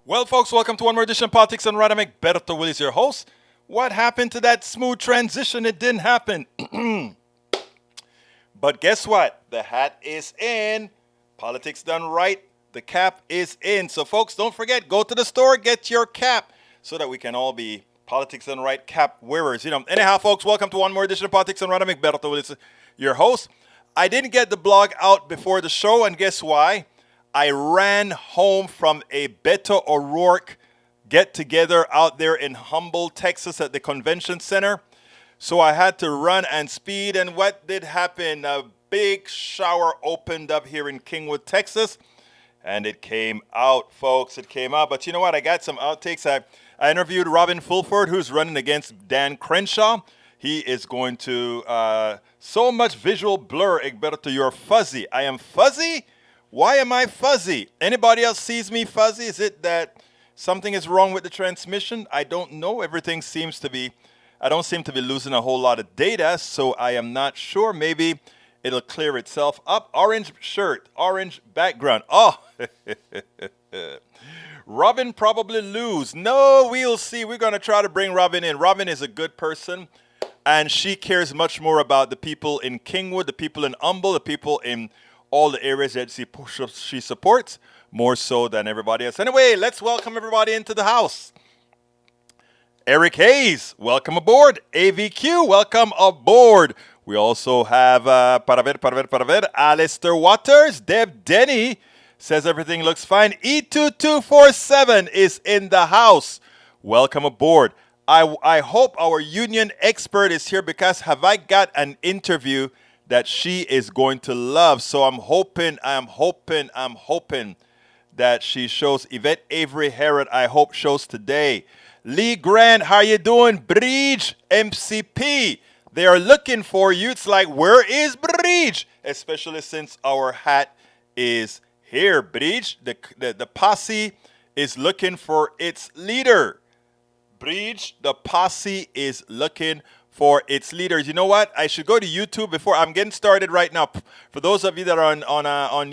Well, folks, welcome to one more edition of Politics and Right. I'm Egberto Willis, your host. What happened to that smooth transition? It didn't happen. But guess what? The hat is in. Politics done right. The cap is in. So, folks, don't forget, go to the store, get your cap so that we can all be Politics done right cap wearers. Anyhow, folks, welcome to one more edition of Politics and Right. I'm Egberto Willis, your host. I didn't get the blog out before the show, and guess why? I ran home from a Beto O'Rourke get-together out there in Humboldt, Texas at the convention center. So I had to run and speed, and what did happen? A big shower opened up here in Kingwood, Texas, and it came out, folks. It came out. But you know what? I got some outtakes. I interviewed Robin Fulford, who's running against Dan Crenshaw. He is going to, so much visual blur, Egberto, you're fuzzy. I am fuzzy? Why am I fuzzy? Anybody else sees me fuzzy? Is it that something is wrong with the transmission? I don't know. Everything seems to be, I don't seem to be losing a whole lot of data, so I am not sure. Maybe it'll clear itself up. Orange shirt, orange background. Oh, Robin probably lose. No, we'll see. We're going to try to bring Robin in. Robin is a good person, and she cares much more about the people in Kingwood, the people in Humble, the people in all the areas that she supports, more so than everybody else. Anyway, let's welcome everybody into the house. Eric Hayes, welcome aboard. AVQ, welcome aboard. We also have, Alistair Waters. Deb Denny says everything looks fine. E2247 is in the house. Welcome aboard. I hope our union expert is here because have I got an interview that she is going to love. So I'm hoping that she shows. Yvette Avery Herod, I hope, shows today. Lee Grant, how you doing? Bridge MCP, they are looking for you. It's like, where is Bridge? Especially since our hat is here. Bridge, the posse is looking for its leader. Bridge, the posse is looking for its leaders. You know what? I should go to YouTube before I'm getting started right now. For those of you that are on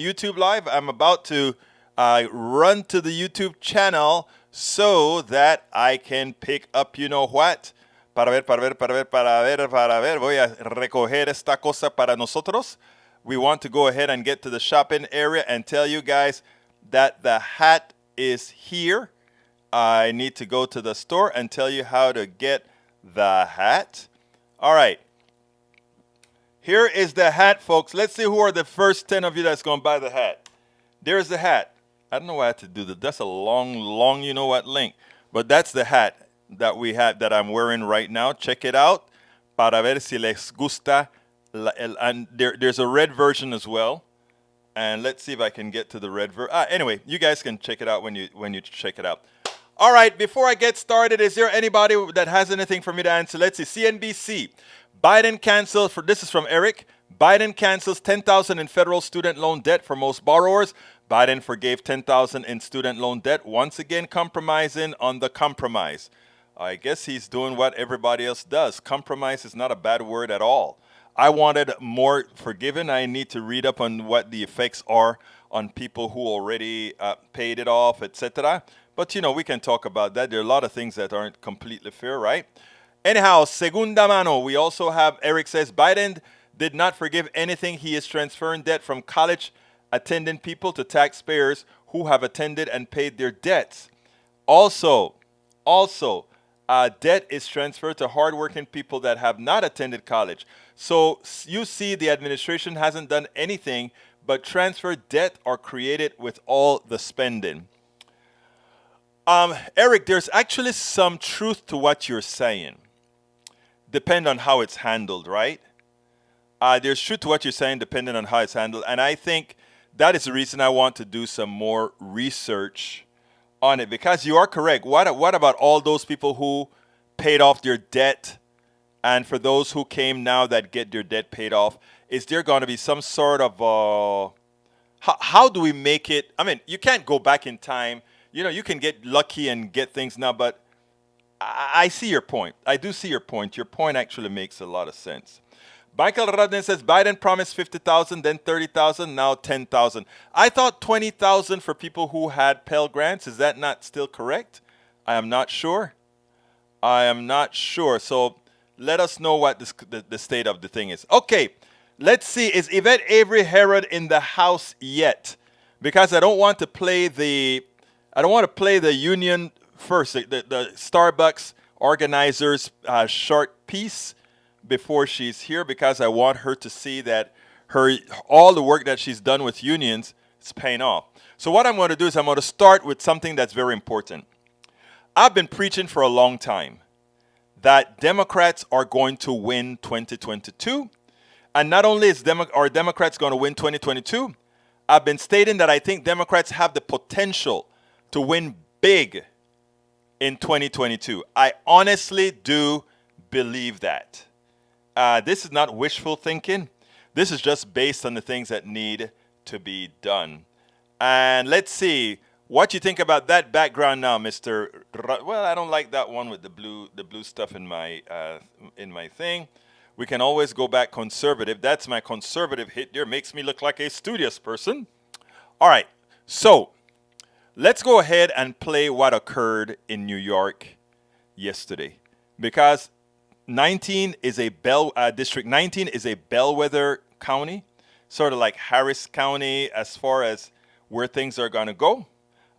YouTube Live, I'm about to run to the YouTube channel so that I can pick up, you know what? Para ver. Voy a recoger esta cosa para nosotros. We want to go ahead and get to the shopping area and tell you guys that the hat is here. I need to go to the store and tell you how to get the hat. All right. Here is the hat, folks. Let's see who are the first 10 of you that's going to buy the hat. There's the hat. I don't know why I have to do that. That's a long, you know what, link. But that's the hat that we have that I'm wearing right now. Check it out. Para ver si les gusta. And there's a red version as well. And let's see if I can get to the red version. Anyway, you guys can check it out when you check it out. All right, before I get started, is there anybody that has anything for me to answer? Let's see. CNBC. Biden cancels, this is from Eric. Biden cancels $10,000 in federal student loan debt for most borrowers. Biden forgave $10,000 in student loan debt, once again compromising on the compromise. I guess he's doing what everybody else does. Compromise is not a bad word at all. I wanted more forgiven. I need to read up on what the effects are on people who already paid it off, etc. But, you know, we can talk about that. There are a lot of things that aren't completely fair, right? Anyhow, segunda mano, we also have, Eric says, Biden did not forgive anything. He is transferring debt from college attending people to taxpayers who have attended and paid their debts. Also, debt is transferred to hardworking people that have not attended college. So you see the administration hasn't done anything but transfer debt or create it with all the spending. Eric, there's actually some truth to what you're saying. Depend on how it's handled, right? There's truth to what you're saying depending on how it's handled. And I think that is the reason I want to do some more research on it. Because you are correct. What about all those people who paid off their debt? And for those who came now that get their debt paid off, is there going to be some sort of... how do we make it? I mean, you can't go back in time. You know, you can get lucky and get things now, but I see your point. I do see your point. Your point actually makes a lot of sense. Michael Rodney says Biden promised 50,000, then 30,000, now 10,000. I thought 20,000 for people who had Pell Grants. Is that not still correct? I am not sure. So let us know what the state of the thing is. Okay, let's see. Is Yvette Avery Herod in the house yet? Because I don't want to play the union first, the Starbucks organizers short piece before she's here, because I want her to see that all the work that she's done with unions is paying off. So what I'm going to do is I'm going to start with something that's very important. I've been preaching for a long time that Democrats are going to win 2022. And not only are Democrats going to win 2022, I've been stating that I think Democrats have the potential to win big in 2022. I honestly do believe that. This is not wishful thinking. This is just based on the things that need to be done. And let's see what you think about that background now, Mr. Well, I don't like that one with the blue stuff in my thing. We can always go back conservative. That's my conservative hit there. Makes me look like a studious person. All right, so let's go ahead and play what occurred in New York yesterday, because District 19 is a bellwether county, sort of like Harris County as far as where things are going to go.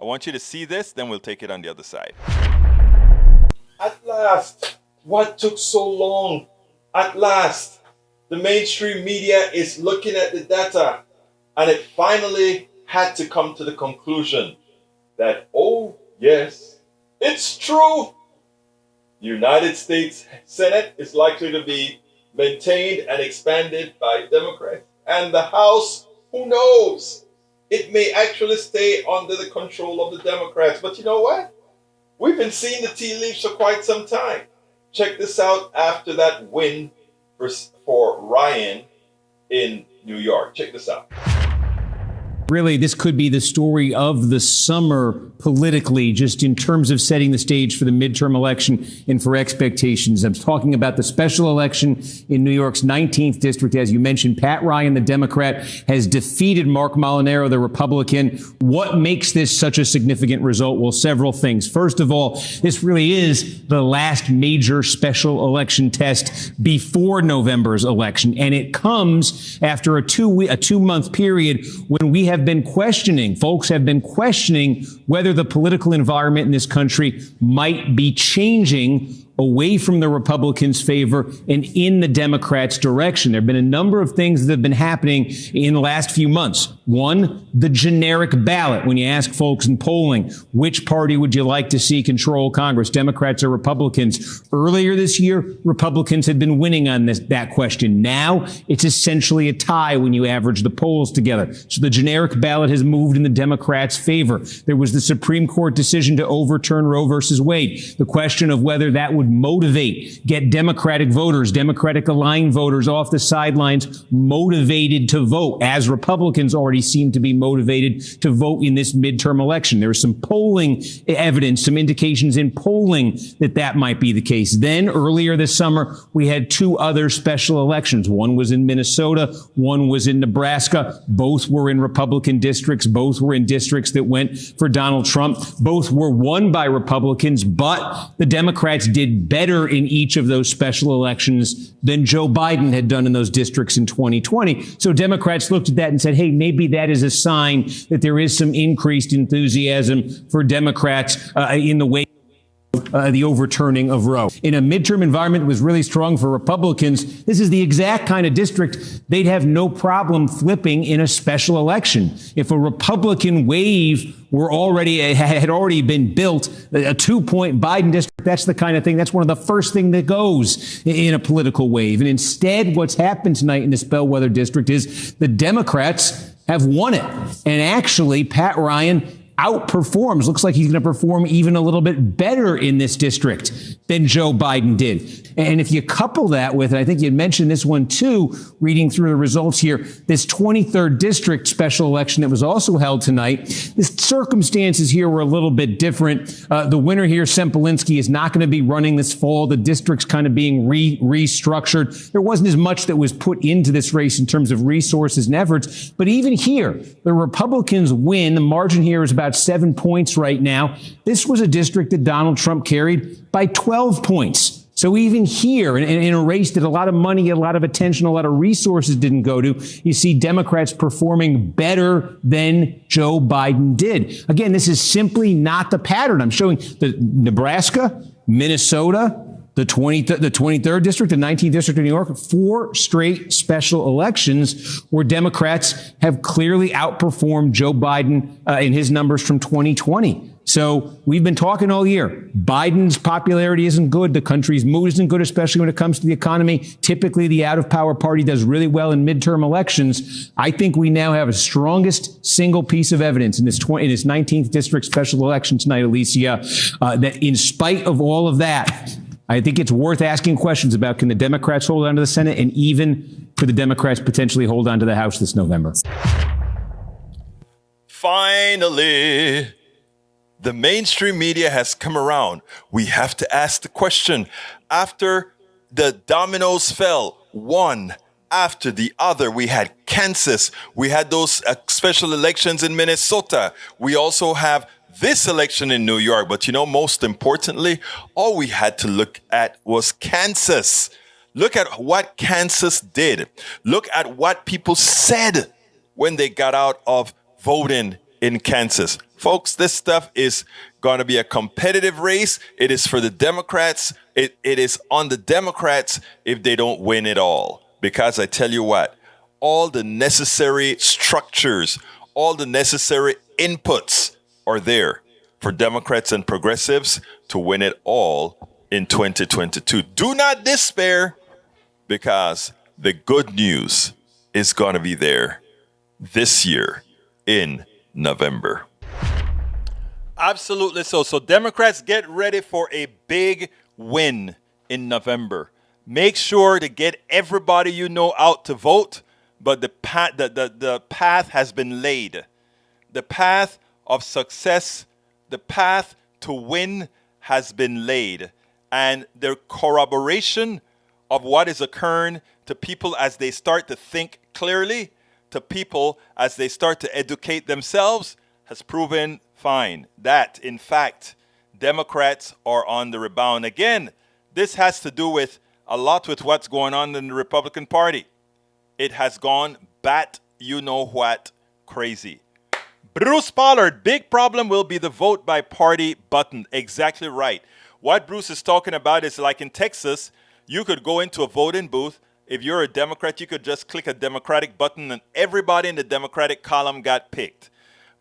I want you to see this, then we'll take it on the other side. At last, what took so long? At last, the mainstream media is looking at the data, and it finally had to come to the conclusion that, oh, yes, it's true. United States Senate is likely to be maintained and expanded by Democrats. And the House, who knows? It may actually stay under the control of the Democrats. But you know what? We've been seeing the tea leaves for quite some time. Check this out after that win for Ryan in New York. Check this out. Really, this could be the story of the summer politically, just in terms of setting the stage for the midterm election and for expectations. I'm talking about the special election in New York's 19th district. As you mentioned, Pat Ryan, the Democrat, has defeated Mark Molinaro, the Republican. What makes this such a significant result? Well, several things. First of all, this really is the last major special election test before November's election. And it comes after a two-month period when folks have been questioning whether the political environment in this country might be changing away from the Republicans' favor and in the Democrats' direction. There have been a number of things that have been happening in the last few months. One, the generic ballot. When you ask folks in polling, which party would you like to see control Congress, Democrats or Republicans? Earlier this year, Republicans had been winning on that question. Now, it's essentially a tie when you average the polls together. So the generic ballot has moved in the Democrats' favor. There was the Supreme Court decision to overturn Roe versus Wade. The question of whether that would get Democratic voters, Democratic aligned voters off the sidelines, motivated to vote, as Republicans already seem to be motivated to vote in this midterm election. There was some polling evidence, some indications in polling that might be the case. Then earlier this summer, we had two other special elections. One was in Minnesota, one was in Nebraska. Both were in Republican districts. Both were in districts that went for Donald Trump. Both were won by Republicans, but the Democrats did better in each of those special elections than Joe Biden had done in those districts in 2020. So Democrats looked at that and said, hey, maybe that is a sign that there is some increased enthusiasm for Democrats in the wake of the overturning of Roe. In a midterm environment that was really strong for Republicans, this is the exact kind of district they'd have no problem flipping in a special election. If a Republican wave had already been built, a 2-point Biden district, that's the kind of thing, that's one of the first thing that goes in a political wave. And instead, what's happened tonight in this bellwether district is the Democrats have won it. And actually, Pat Ryan outperforms. Looks like he's going to perform even a little bit better in this district than Joe Biden did. And if you couple that with, and I think you mentioned this one too, reading through the results here, this 23rd district special election that was also held tonight, the circumstances here were a little bit different. The winner here, Sempolinski, is not going to be running this fall. The district's kind of being restructured. There wasn't as much that was put into this race in terms of resources and efforts. But even here, the Republicans win. The margin here is about 7 points right now. This was a district that Donald Trump carried by 12 points. So even here, in a race that a lot of money, a lot of attention, a lot of resources didn't go to, you see Democrats performing better than Joe Biden did. Again, this is simply not the pattern. I'm showing the Nebraska, Minnesota, the 23rd district, the 19th district of New York, 4 straight special elections where Democrats have clearly outperformed Joe Biden in his numbers from 2020. So we've been talking all year. Biden's popularity isn't good. The country's mood isn't good, especially when it comes to the economy. Typically, the out-of-power party does really well in midterm elections. I think we now have a strongest single piece of evidence in this 19th district special election tonight, Alicia, that in spite of all of that, I think it's worth asking questions about, can the Democrats hold on to the Senate, and even could the Democrats potentially hold on to the House this November? Finally, the mainstream media has come around. We have to ask the question. After the dominoes fell, one after the other, we had Kansas. We had those special elections in Minnesota. We also have this election in New York. But most importantly, all we had to look at was Kansas. Look at what Kansas did. Look at what people said when they got out of voting in Kansas. Folks, this stuff is going to be a competitive race. It is for the Democrats. It is on the Democrats if they don't win it all. Because I tell you what, all the necessary structures, all the necessary inputs are there for Democrats and progressives to win it all in 2022. Do not despair, because the good news is going to be there this year in November. Absolutely so. So Democrats, get ready for a big win in November. Make sure to get everybody you know out to vote, but the path has been laid. The path of success, the path to win has been laid. And the corroboration of what is occurring to people as they start to think clearly, to people as they start to educate themselves, has proven fine that, in fact, Democrats are on the rebound. Again, this has to do with a lot with what's going on in the Republican Party. It has gone bat you-know-what crazy. Bruce Pollard, big problem will be the vote by party button. Exactly right. What Bruce is talking about is like in Texas, you could go into a voting booth. If you're a Democrat, you could just click a Democratic button and everybody in the Democratic column got picked.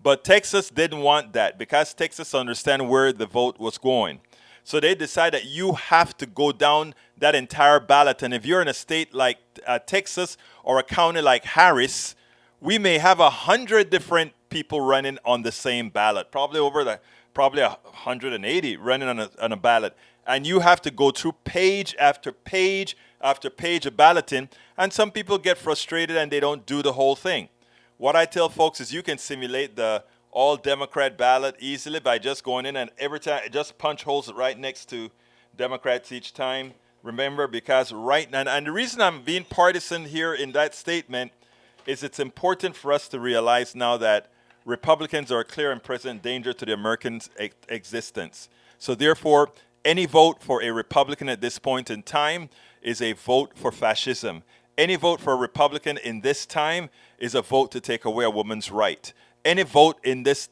But Texas didn't want that because Texas understands where the vote was going. So they decided that you have to go down that entire ballot. And if you're in a state like Texas or a county like Harris, we may have 100 different people running on the same ballot, probably 180 running on a ballot. And you have to go through page after page after page of balloting. And some people get frustrated and they don't do the whole thing. What I tell folks is you can simulate the all Democrat ballot easily by just going in and every time just punch holes right next to Democrats each time. Remember, because right now, and the reason I'm being partisan here in that statement is it's important for us to realize now that Republicans are a clear and present danger to the American existence. So therefore, any vote for a Republican at this point in time is a vote for fascism. Any vote for a Republican in this time is a vote to take away a woman's right. Any vote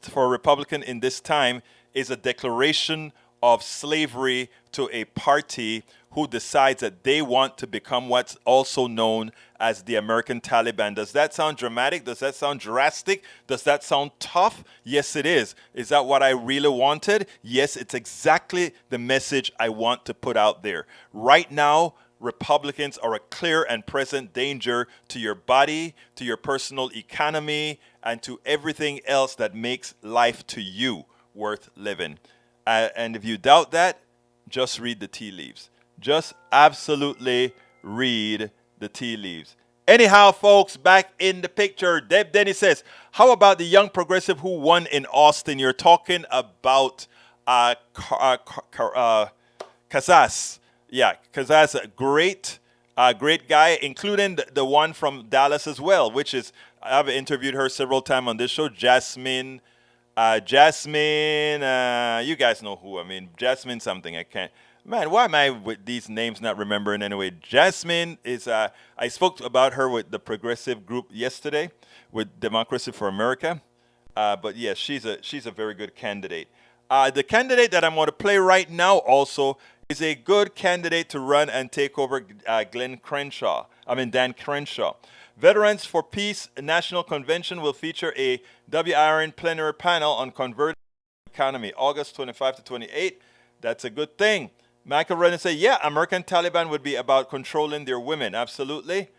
for a Republican in this time is a declaration of slavery to a party who decides that they want to become what's also known as the American Taliban. Does that sound dramatic? Does that sound drastic? Does that sound tough? Yes, it is. Is that what I really wanted? Yes, it's exactly the message I want to put out there. Right now, Republicans are a clear and present danger to your body, to your personal economy, and to everything else that makes life to you worth living. And if you doubt that, just read the tea leaves. Just absolutely read the tea leaves. Anyhow, folks, back in the picture, Deb Denny says, how about the young progressive who won in Austin? You're talking about Kazas. Yeah, Kazas, a great guy, including the one from Dallas as well, which is, I've interviewed her several times on this show, Jasmine, you guys know who. I mean, Jasmine something, I can't. Man, why am I with these names not remembering anyway? Jasmine is, I spoke about her with the progressive group yesterday with Democracy for America. But yes, she's a very good candidate. The candidate that I'm going to play right now also is a good candidate to run and take over Dan Crenshaw. Veterans for Peace National Convention will feature a WIRN plenary panel on converting the economy, August 25 to 28. That's a good thing. Michael Redden said, yeah, American Taliban would be about controlling their women. Absolutely.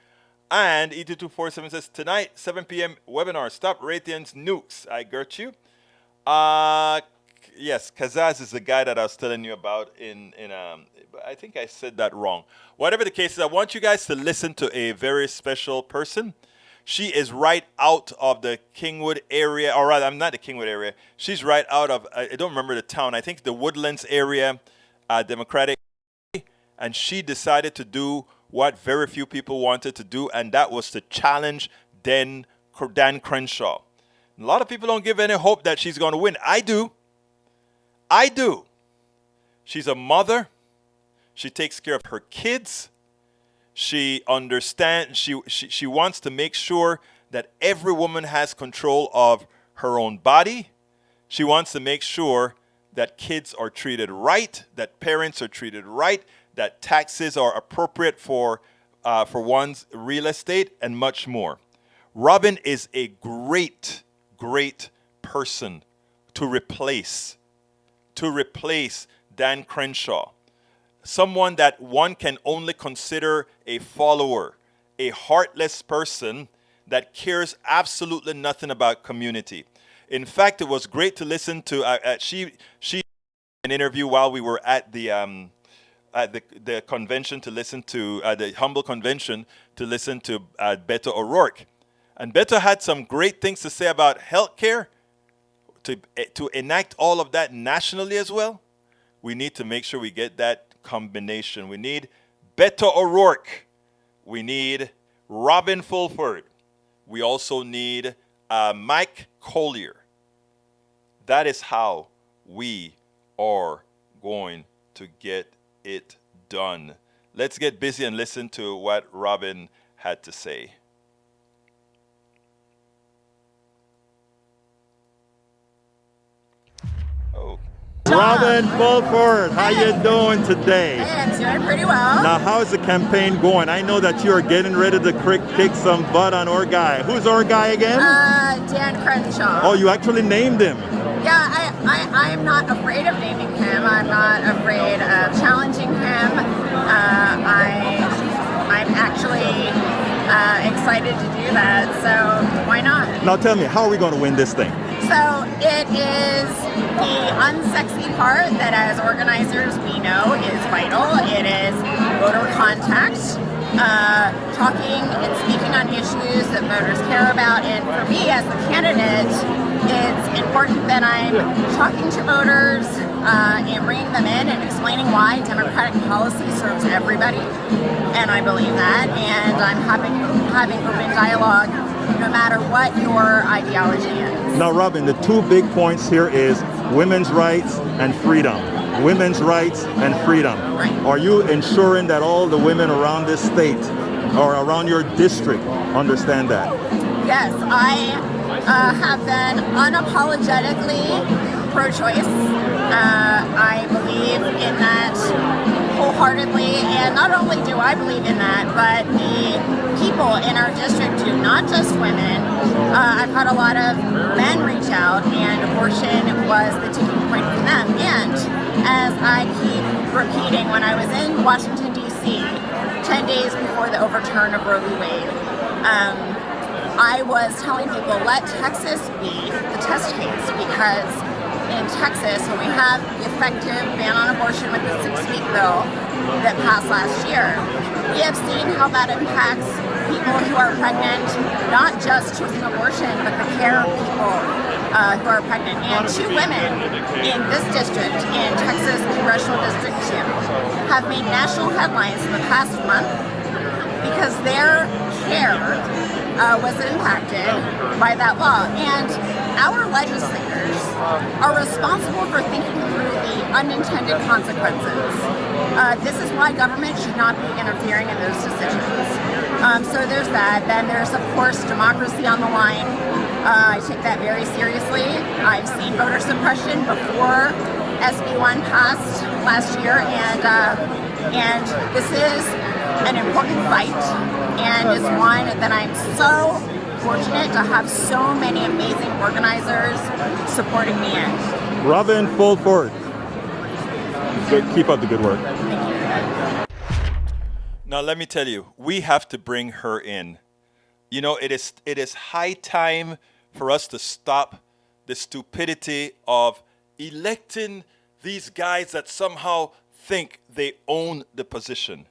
And E2247 says, tonight, 7 p.m. webinar, Stop Raytheon's Nukes. I got you. Yes, Kazaz is the guy that I was telling you about I think I said that wrong. Whatever the case is, I want you guys to listen to a very special person. She is right out of the Kingwood area, or rather, I'm not the Kingwood area. She's right out of, I don't remember the town, I think the Woodlands area, Democratic, and she decided to do what very few people wanted to do, and that was to challenge Dan Crenshaw. A lot of people don't give any hope that she's going to win. I do. She's a mother. She takes care of her kids. She understands, she wants to make sure that every woman has control of her own body. She wants to make sure that kids are treated right, that parents are treated right, that taxes are appropriate for one's real estate, and much more. Robin is a great person to replace Dan Crenshaw. Someone that one can only consider a follower, a heartless person that cares absolutely nothing about community. In fact, it was great to listen to. She an interview while we were at the convention to listen to the Humble Convention to listen to Beto O'Rourke, and Beto had some great things to say about healthcare. To enact all of that nationally as well, we need to make sure we get that combination. We need Beto O'Rourke. We need Robin Fulford. We also need Mike Collier. That is how we are going to get it done. Let's get busy and listen to what Robin had to say. Oh. Robin Fulford, how you doing today? Hey, I'm doing pretty well. Now, how is the campaign going? I know that you are getting ready to kick some butt on our guy. Who's our guy again? Dan Crenshaw. Oh, you actually named him. Yeah, I am not afraid of naming him. I'm not afraid of challenging him. I'm actually excited to do that, so why not? Now tell me, how are we going to win this thing? So it is the unsexy part that as organizers we know is vital. It is voter contact, talking and speaking on issues that voters care about. And for me as the candidate, it's important that I'm talking to voters and bringing them in and explaining why Democratic policy serves everybody. And I believe that. And I'm having open dialogue no matter what your ideology is. Now, Robin, the two big points here is women's rights and freedom. Women's rights and freedom. Right. Are you ensuring that all the women around this state or around your district understand that? Yes, I have been unapologetically pro-choice. I believe in that wholeheartedly, and not only do I believe in that, but the people in our district do, not just women. I've had a lot of men reach out, and abortion was the tipping point for them. And as I keep repeating, when I was in Washington, D.C., 10 days before the overturn of Roe v. Wade, I was telling people, let Texas be the test case, because in Texas, when we have the effective ban on abortion with the 6-week bill that passed last year, we have seen how that impacts people who are pregnant, not just choosing abortion, but the care of people who are pregnant. And 2 women in this district, in Texas Congressional District 2, have made national headlines in the past month because their care was impacted by that law. And our legislators are responsible for thinking through the unintended consequences. This is why government should not be interfering in those decisions. So there's that. Then there's, of course, democracy on the line. I take that very seriously. I've seen voter suppression before SB 1 passed last year, and this is an important fight, and is one that I'm so fortunate to have so many amazing organizers supporting me in. Robin Fulford. Keep up the good work. Now let me tell you, we have to bring her in. You know, it is high time for us to stop the stupidity of electing these guys that somehow think they own the position.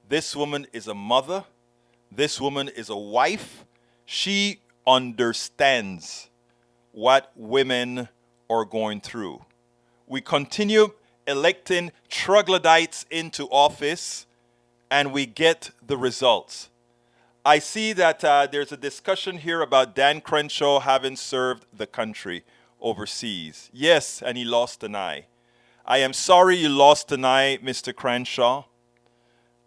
This woman is a mother. This woman is a wife. She understands what women are going through. We continue electing troglodytes into office, and we get the results. I see that there's a discussion here about Dan Crenshaw having served the country overseas. Yes, and he lost an eye. I am sorry you lost an eye, Mr. Crenshaw.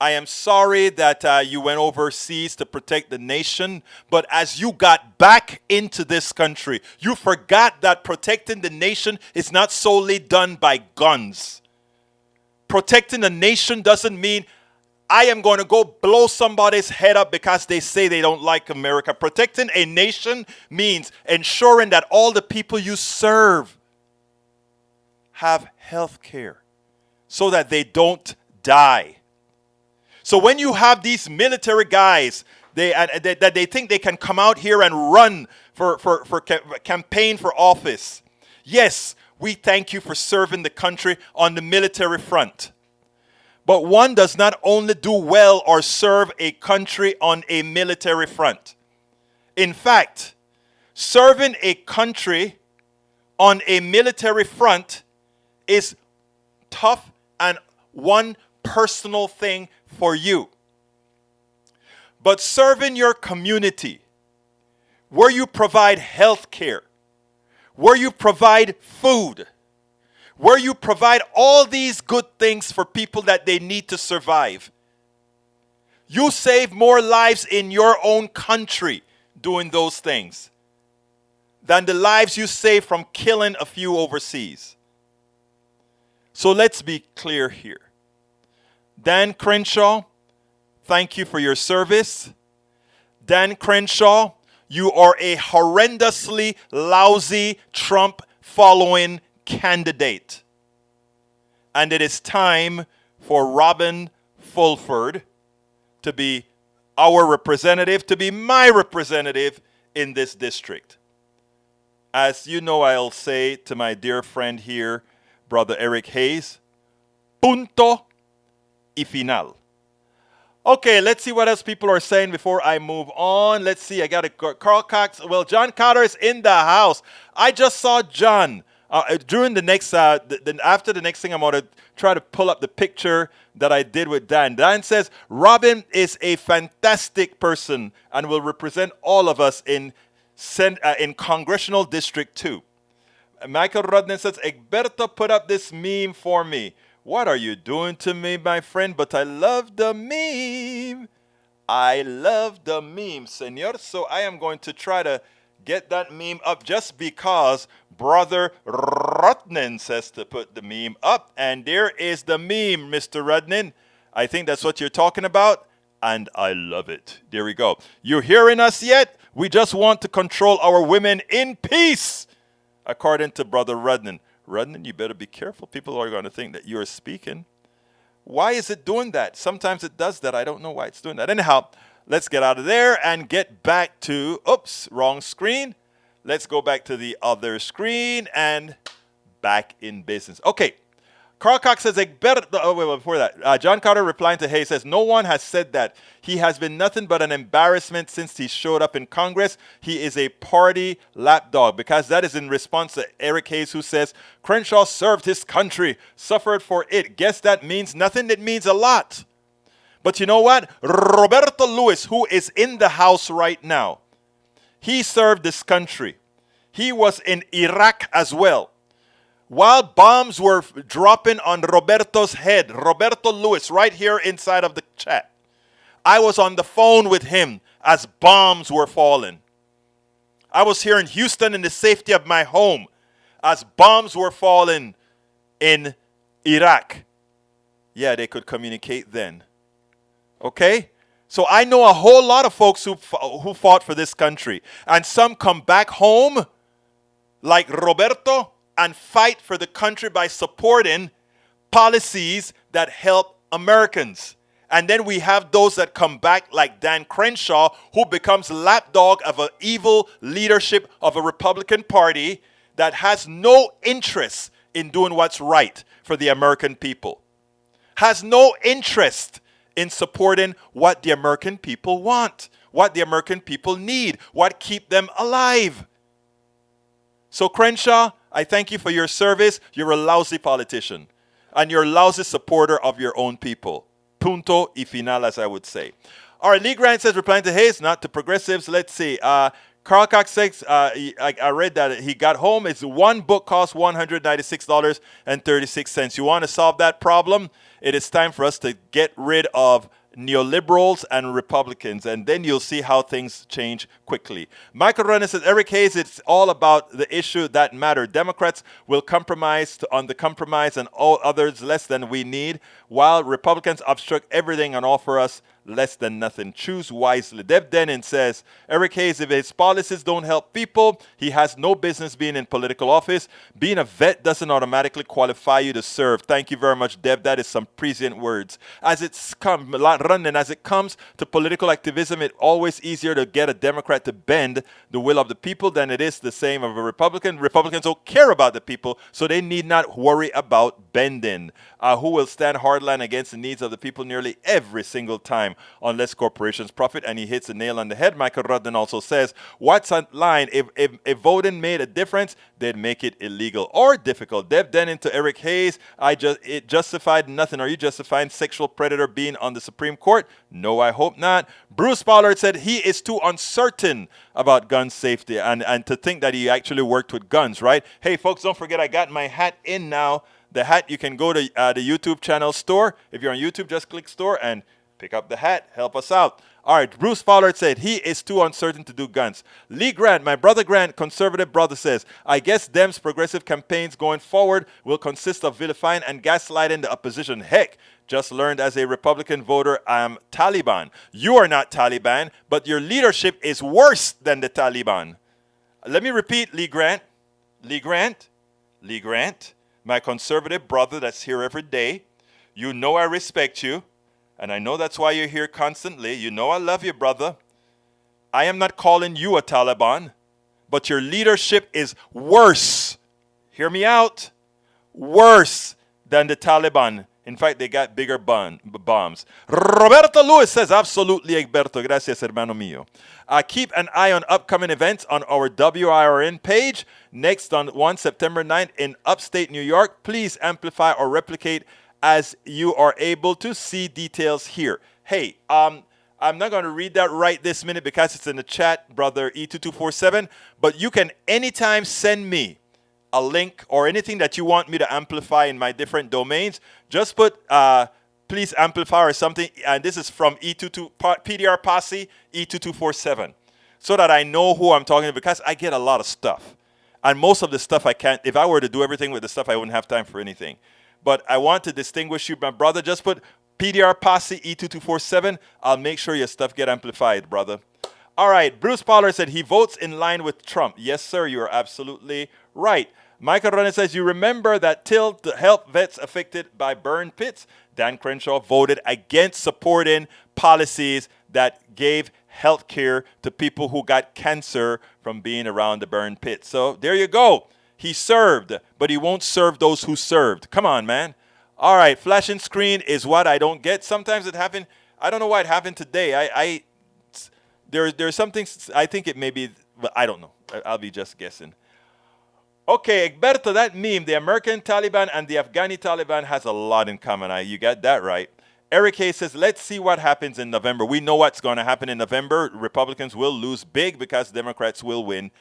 I am sorry that you went overseas to protect the nation, but as you got back into this country, you forgot that protecting the nation is not solely done by guns. Protecting the nation doesn't mean I am going to go blow somebody's head up because they say they don't like America. Protecting a nation means ensuring that all the people you serve have health care so that they don't die. So when you have these military guys that they think they can come out here and run for campaign for office, yes, we thank you for serving the country on the military front. But one does not only do well or serve a country on a military front. In fact, serving a country on a military front is tough and one personal thing for you. But serving your community, where you provide health care, where you provide food, where you provide all these good things for people that they need to survive. You save more lives in your own country doing those things than the lives you save from killing a few overseas. So let's be clear here. Dan Crenshaw, thank you for your service. Dan Crenshaw, you are a horrendously lousy Trump-following candidate. And it is time for Robin Fulford to be our representative, to be my representative in this district. As you know, I'll say to my dear friend here, Brother Eric Hayes, punto y final. Okay, let's see what else people are saying before I move on. Let's see, I got a Carl Cox. Well, John Cotter is in the house. I just saw John. During the next, after the next thing, I'm going to try to pull up the picture that I did with Dan. Dan says, Robin is a fantastic person and will represent all of us in Congressional District 2. Michael Rodden says, Egberto put up this meme for me. What are you doing to me, my friend? But I love the meme. I love the meme, senor. So I am going to try to get that meme up just because Brother Rodden says to put the meme up. And there is the meme, Mr. Rodden. I think that's what you're talking about. And I love it. There we go. You hearing us yet? We just want to control our women in peace, according to Brother Rodden. Rodden, you better be careful. People are going to think that you're speaking. Why is it doing that? Sometimes it does that. I don't know why it's doing that. Anyhow, Let's get out of there and get back to, oops, wrong screen. Let's go back to the other screen and back in business. Okay. Carl Cox says, before that, John Carter replying to Hayes says, no one has said that. He has been nothing but an embarrassment since he showed up in Congress. He is a party lapdog, because that is in response to Eric Hayes, who says, Crenshaw served his country, suffered for it. Guess that means nothing? It means a lot. But you know what? Roberto Lewis, who is in the House right now, he served this country. He was in Iraq as well. While bombs were dropping on Roberto's head, Roberto Lewis, right here inside of the chat, I was on the phone with him as bombs were falling. I was here in Houston in the safety of my home as bombs were falling in Iraq. Yeah, they could communicate then. Okay? So I know a whole lot of folks who fought for this country. And some come back home like Roberto and fight for the country by supporting policies that help Americans. And then we have those that come back like Dan Crenshaw, who becomes lapdog of an evil leadership of a Republican Party that has no interest in doing what's right for the American people. Has no interest in supporting what the American people want, what the American people need, what keep them alive. So Crenshaw, I thank you for your service. You're a lousy politician. And you're a lousy supporter of your own people. Punto y final, as I would say. All right, Lee Grant says, replying to Hayes, not to progressives. Let's see. Carl Cox says, I read that he got home. It's one book costs $196.36. You want to solve that problem? It is time for us to get rid of neoliberals and Republicans, and then you'll see how things change quickly. Michael Renner says, Eric Hayes, it's all about the issue that matter. Democrats will compromise on the compromise and all others less than we need, while Republicans obstruct everything and offer us less than nothing. Choose wisely. Deb Denin says, Eric Hayes, if his policies don't help people, he has no business being in political office. Being a vet doesn't automatically qualify you to serve. Thank you very much, Deb. That is some prescient words. As it comes to political activism, it's always easier to get a Democrat to bend the will of the people than it is the same of a Republican. Republicans don't care about the people, so they need not worry about bending. Who will stand hardline against the needs of the people nearly every single time, unless corporations profit, and he hits the nail on the head. Michael Rudden also says, what's on line? If voting made a difference, they'd make it illegal or difficult. Deb Denin to Eric Hayes, it justified nothing. Are you justifying sexual predator being on the Supreme Court? No, I hope not. Bruce Pollard said he is too uncertain about gun safety and to think that he actually worked with guns, right? Hey, folks, don't forget I got my hat in now. The hat, you can go to the YouTube channel store. If you're on YouTube, just click store and pick up the hat. Help us out. All right, Bruce Pollard said he is too uncertain to do guns. Lee Grant, my brother Grant, conservative brother, says, I guess Dems' progressive campaigns going forward will consist of vilifying and gaslighting the opposition. Heck, just learned as a Republican voter, I'm Taliban. You are not Taliban, but your leadership is worse than the Taliban. Let me repeat, Lee Grant. Lee Grant. Lee Grant. My conservative brother that's here every day. You know I respect you, and I know that's why you're here constantly. You know I love you, brother. I am not calling you a Taliban, but your leadership is worse. Hear me out. Worse than the Taliban. In fact, they got bigger bombs. Roberto Lewis says, absolutely, Egberto. Gracias, hermano mío. Keep an eye on upcoming events on our WIRN page. Next on September 9th in upstate New York. Please amplify or replicate as you are able to. See details here. Hey, I'm not going to read that right this minute because it's in the chat, brother E2247. But you can anytime send me a link or anything that you want me to amplify in my different domains. Just put please amplify or something. And this is from PDR Posse E2247. So that I know who I'm talking to, because I get a lot of stuff. And most of the stuff I can't, if I were to do everything with the stuff, I wouldn't have time for anything. But I want to distinguish you, my brother. Just put PDR Posse E2247. I'll make sure your stuff get amplified, brother. All right. Bruce Pollard said he votes in line with Trump. Yes, sir. You are absolutely right. Michael Runner says, you remember that till to help vets affected by burn pits, Dan Crenshaw voted against supporting policies that gave health care to people who got cancer from being around the burn pit. So there you go. He served, but he won't serve those who served. Come on, man. All right, flashing screen is what I don't get. Sometimes it happened. I don't know why it happened today. There's something, I think it may be, but I don't know. I'll be just guessing. Okay, Egberto, that meme, the American Taliban and the Afghani Taliban has a lot in common. You got that right. Eric Hayes says, let's see what happens in November. We know what's going to happen in November. Republicans will lose big because Democrats will win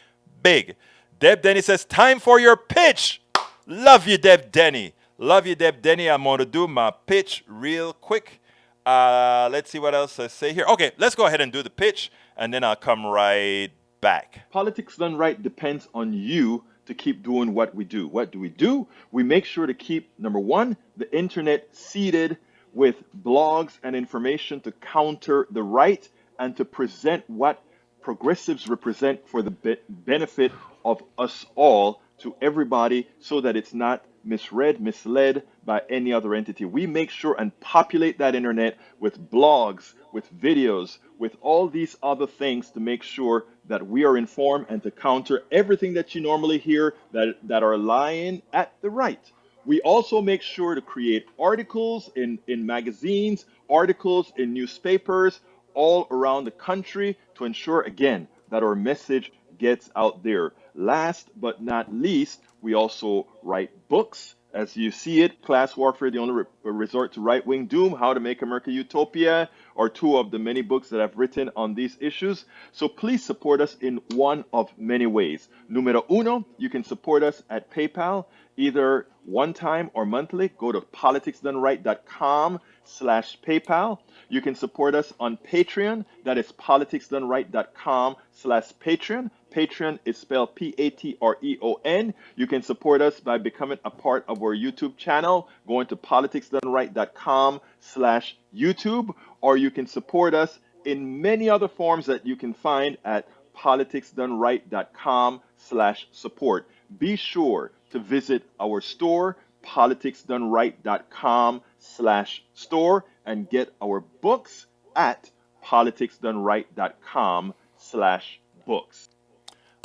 big. Deb Denny says, time for your pitch. Love you, Deb Denny. Love you, Deb Denny. I'm going to do my pitch real quick. Let's see what else I say here. Okay, let's go ahead and do the pitch, and then I'll come right back. Politics Done Right depends on you to keep doing what we do. What do? We make sure to keep, number one, the internet seeded with blogs and information to counter the right and to present what progressives represent for the benefit of us all to everybody so that it's not misread, misled by any other entity. We make sure and populate that internet with blogs, with videos, with all these other things to make sure that we are informed and to counter everything that you normally hear that are lying at the right. We also make sure to create articles in magazines, articles in newspapers all around the country to ensure, again, that our message gets out there. Last but not least, we also write books. As you see it, Class Warfare, the only resort to right-wing doom, How to Make America Utopia, are two of the many books that I've written on these issues. So please support us in one of many ways. Numero uno, you can support us at PayPal, either one time or monthly. Go to politicsdoneright.com/PayPal. You can support us on Patreon. That is politicsdoneright.com/Patreon. Patreon is spelled Patreon. You can support us by becoming a part of our YouTube channel, going to politicsdoneright.com/YouTube, or you can support us in many other forms that you can find at politicsdoneright.com/support. Be sure to visit our store, politicsdoneright.com/store, and get our books at politicsdoneright.com/books.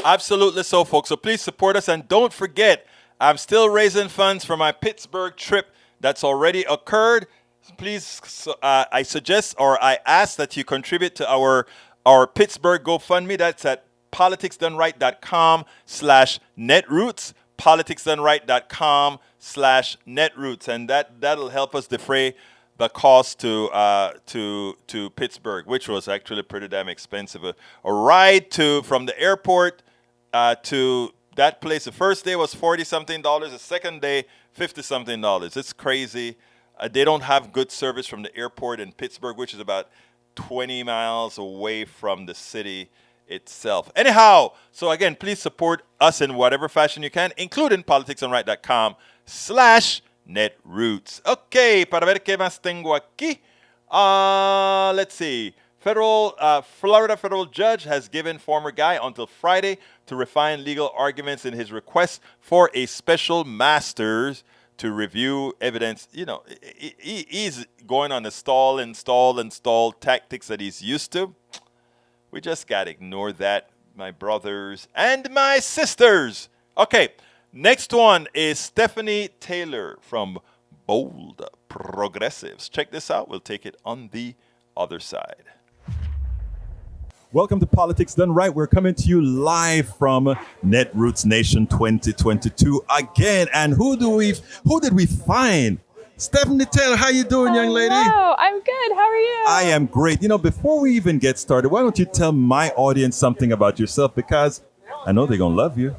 Absolutely so, folks. So please support us. And don't forget, I'm still raising funds for my Pittsburgh trip that's already occurred. Please, I suggest or I ask that you contribute to our Pittsburgh GoFundMe. That's at politicsdoneright.com/netroots. politicsdoneright.com/netroots. And that'll help us defray the cost to Pittsburgh, which was actually pretty damn expensive. A ride from the airport to that place, the first day was $40-something, the second day $50-something. It's crazy. They don't have good service from the airport in Pittsburgh, which is about 20 miles away from the city itself. Anyhow, so again, please support us in whatever fashion you can, including politicsdoneright.com/netroots. Okay, para ver qué más tengo aquí. Let's see. Florida federal judge has given former guy until Friday to refine legal arguments in his request for a special master's to review evidence. You know, he's going on the stall tactics that he's used to. We just got to ignore that, my brothers and my sisters. Okay, next one is Stephanie Taylor from Bold Progressives. Check this out. We'll take it on the other side. Welcome to Politics Done Right. We're coming to you live from Netroots Nation 2022 again. And who did we find? Stephanie Taylor, how you doing, young lady? Hello, I'm good. How are you? I am great. You know, before we even get started, why don't you tell my audience something about yourself? Because I know they're going to love you.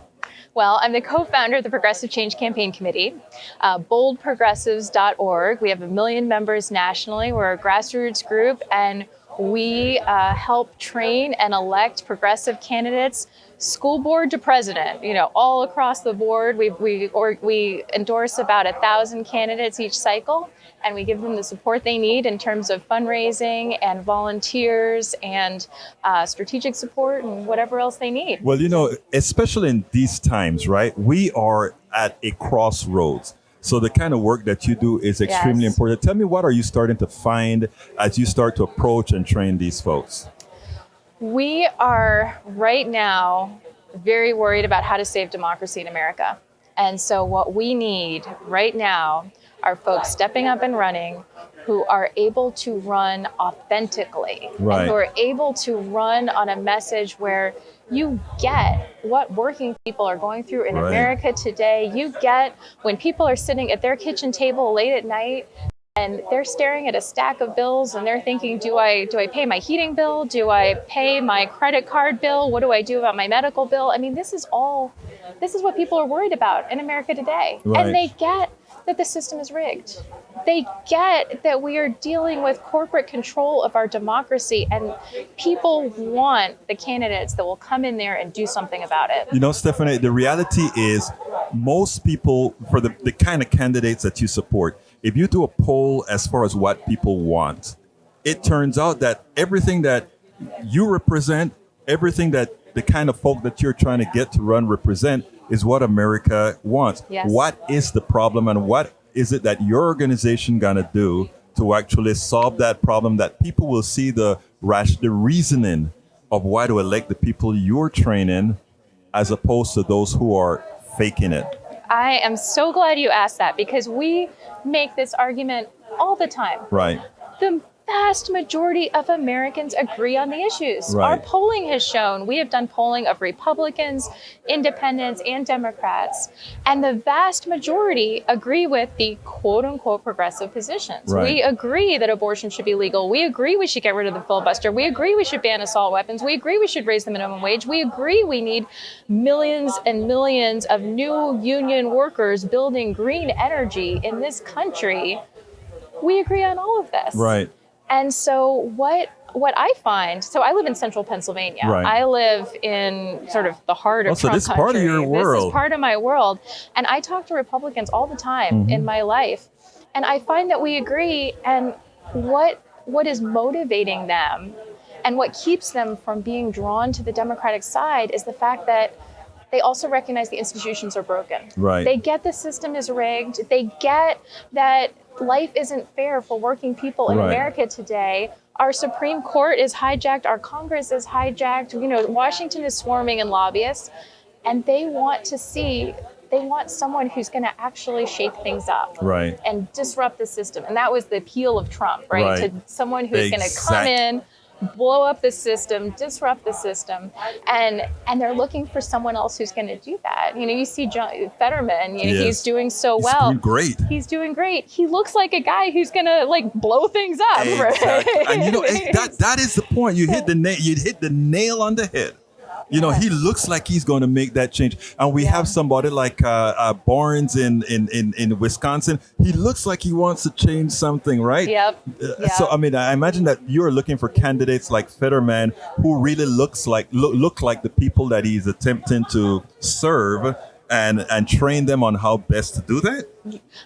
Well, I'm the co-founder of the Progressive Change Campaign Committee, boldprogressives.org. We have 1 million members nationally. We're a grassroots group, and we help train and elect progressive candidates, school board to president, all across the board. We endorse about 1,000 candidates each cycle, and we give them the support they need in terms of fundraising and volunteers and strategic support and whatever else they need. Well, especially in these times, right? We are at a crossroads. So the kind of work that you do is extremely Yes. important. Tell me, what are you starting to find as you start to approach and train these folks? We are right now very worried about how to save democracy in America. And so what we need right now are folks stepping up and running who are able to run authentically, Right. and who are able to run on a message where you get what working people are going through in Right. America today. You get when people are sitting at their kitchen table late at night and they're staring at a stack of bills and they're thinking, do I pay my heating bill? Do I pay my credit card bill? What do I do about my medical bill? I mean, this is what people are worried about in America today. Right. And they get that the system is rigged. They get that we are dealing with corporate control of our democracy, and people want the candidates that will come in there and do something about it. You know, Stephanie, the reality is most people, for the kind of candidates that you support, if you do a poll as far as what people want, it turns out that everything that you represent, everything that the kind of folk that you're trying to get to run represent is what America wants. Yes. What is the problem, and what is it that your organization gonna do to actually solve that problem, that people will see the reasoning of why to elect the people you're training as opposed to those who are faking it? I am so glad you asked that, because we make this argument all the time. Right. The vast majority of Americans agree on the issues. Right. Our polling has shown, we have done polling of Republicans, independents, and Democrats, and the vast majority agree with the quote unquote progressive positions. Right. We agree that abortion should be legal. We agree we should get rid of the filibuster. We agree we should ban assault weapons. We agree we should raise the minimum wage. We agree we need millions and millions of new union workers building green energy in this country. We agree on all of this. Right. And so what I find, so I live in central Pennsylvania. Right. I live in sort of the heart of Oh, so Trump this is part of your country. world. This is part of my world. And I talk to Republicans all the time in my life. And I find that we agree, and what is motivating them and what keeps them from being drawn to the Democratic side is the fact that they also recognize the institutions are broken. Right. They get the system is rigged. They get that life isn't fair for working people in Right. America today. Our Supreme Court is hijacked. Our Congress is hijacked. You know, Washington is swarming in lobbyists, and they want someone who's going to actually shake things up. Right. And disrupt the system. And that was the appeal of Trump, right? Right. To someone who's going to come in, blow up the system, disrupt the system, and they're looking for someone else who's going to do that. You know, you see John Fetterman. You know, Yes. he's doing so He's well. doing great. He's doing great. He looks like a guy who's going to like blow things up. Exactly. Right? And you know, that is the point. You hit the nail on the head. You know, he looks like he's going to make that change. And we have somebody like Barnes in Wisconsin. He looks like he wants to change something, right? Yep. So, I mean, I imagine that you're looking for candidates like Fetterman who really look like the people that he's attempting to serve and train them on how best to do that.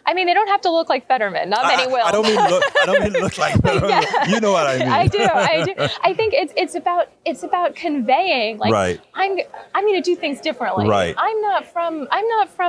I mean, they don't have to look like Fetterman. Not many will. I don't mean look like Fetterman. Yeah. You know what I mean. I do. I think it's about conveying, like, Right. I'm going to do things differently. Right. I'm not from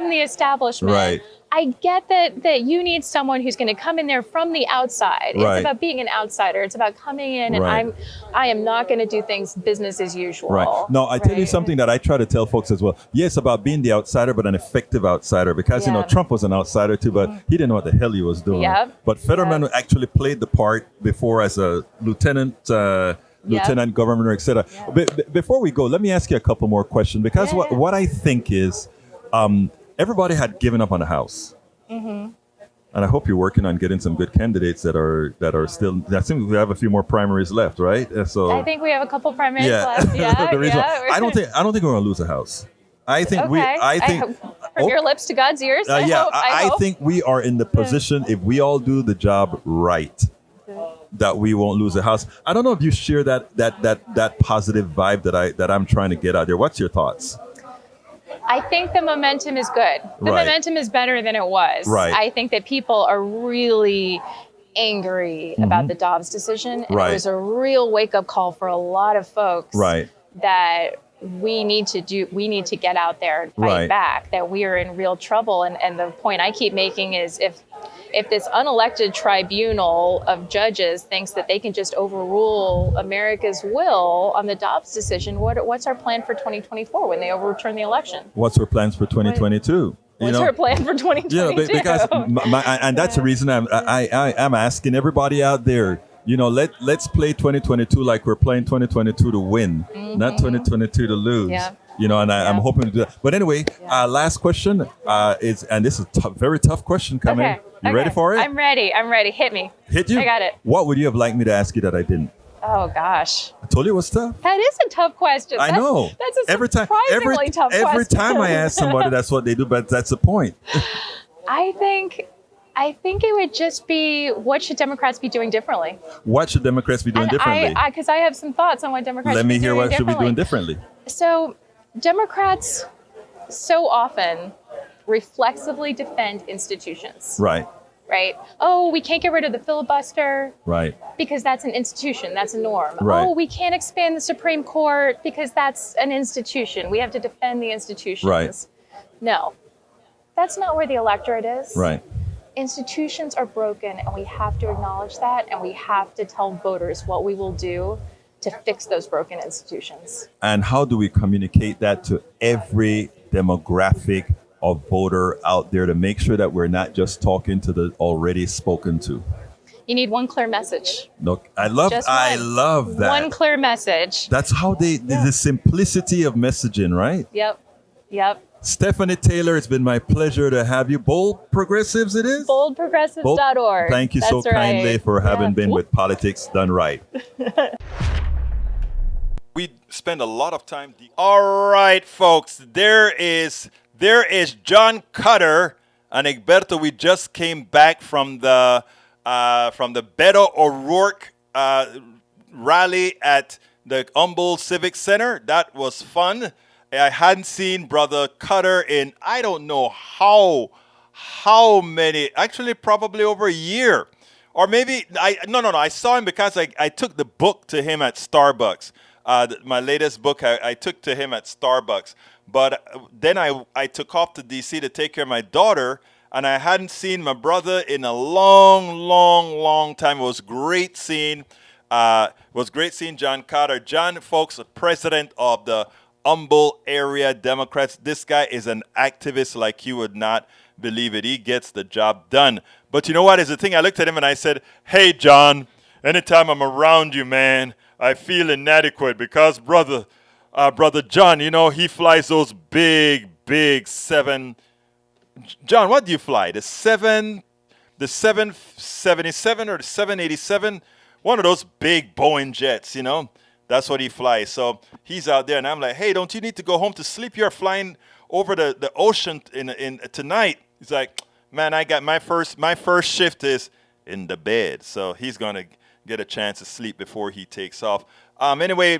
the establishment. Right. I get that you need someone who's going to come in there from the outside. Right. It's about being an outsider. It's about coming in, and Right. I am not going to do things business as usual. Right. No, I tell you Right. something that I try to tell folks as well. Yes, about being the outsider, but an effective outsider. Because, you know, Yeah. Trump was an outsider too, but he didn't know what the hell he was doing. Yep. But Fetterman Yep. actually played the part before as a lieutenant governor, etc. Before we go, let me ask you a couple more questions. Because Yeah. what I think is everybody had given up on the House. Mm-hmm. And I hope you're working on getting some good candidates that are still. I think we have a few more primaries left, right? So I think we have a couple primaries yeah. left. Yeah. The reason yeah. I don't think we're going to lose a House. I think Okay. I think from your lips to God's ears. I hope. think we are in the position, if we all do the job right, that we won't lose a House. I don't know if you share that positive vibe that I'm trying to get out there. What's your thoughts? I think the momentum is good. The Right. momentum is better than it was. Right. I think that people are really angry about the Dobbs decision. And Right. it was a real wake-up call for a lot of folks Right. that we need to get out there and fight Right. back, that we are in real trouble. And the point I keep making is if this unelected tribunal of judges thinks that they can just overrule America's will on the Dobbs decision, what's our plan for 2024 when they overturn the election? What's our plans for 2022? What's our plan for 2022? Yeah, because and that's the reason I'm asking everybody out there. Let's play 2022 like we're playing 2022 to win, not 2022 to lose. Yeah. I'm hoping to do that. But anyway, last question is, and this is a very tough question coming. Okay. You ready for it? I'm ready. Hit me. Hit you? I got it. What would you have liked me to ask you that I didn't? Oh, gosh. I told you it was tough. That is a tough question. I know. That's a surprisingly tough question. Every time I ask somebody, that's what they do, but that's the point. I think it would just be, what should Democrats be doing differently? What should Democrats be doing differently? Because I have some thoughts on what Democrats Let should me be hear doing what should we differently. doing differently. So Democrats so often reflexively defend institutions. Right. Right? Oh, we can't get rid of the filibuster. Right. Because that's an institution, that's a norm. Right. Oh, we can't expand the Supreme Court because that's an institution. We have to defend the institutions. Right. No, that's not where the electorate is. Right. Institutions are broken, and we have to acknowledge that, and we have to tell voters what we will do to fix those broken institutions. And how do we communicate that to every demographic of voter out there to make sure that we're not just talking to the already spoken to? You need one clear message. Look, I love that. One clear message. That's how the simplicity of messaging, right? Yep. Stephanie Taylor, it's been my pleasure to have you. Bold Progressives it is? Boldprogressives.org. Thank you so kindly for having been with Politics Done Right. We spend a lot of time. All right, folks, there is John Cutter and Egberto. We just came back from the Beto O'Rourke rally at the Humboldt Civic Center. That was fun. I hadn't seen Brother Cutter in I don't know how many, actually probably over a year. Or maybe, I saw him because I took the book to him at Starbucks. My latest book I took to him at Starbucks. But then I took off to D.C. to take care of my daughter, and I hadn't seen my brother in a long time. It was great seeing John Carter. John, folks, president of the Humboldt area Democrats. This guy is an activist like you would not believe it. He gets the job done. But you know what is the thing? I looked at him and I said, hey, John, anytime I'm around you, man, I feel inadequate because brother John, he flies those big 7. John, what do you fly? The 777 or the 787? One of those big Boeing jets, That's what he flies. So he's out there, and I'm like, hey, don't you need to go home to sleep? You're flying over the ocean in tonight. He's like, man, I got my first shift is in the bed. So he's going to get a chance to sleep before he takes off. Anyway,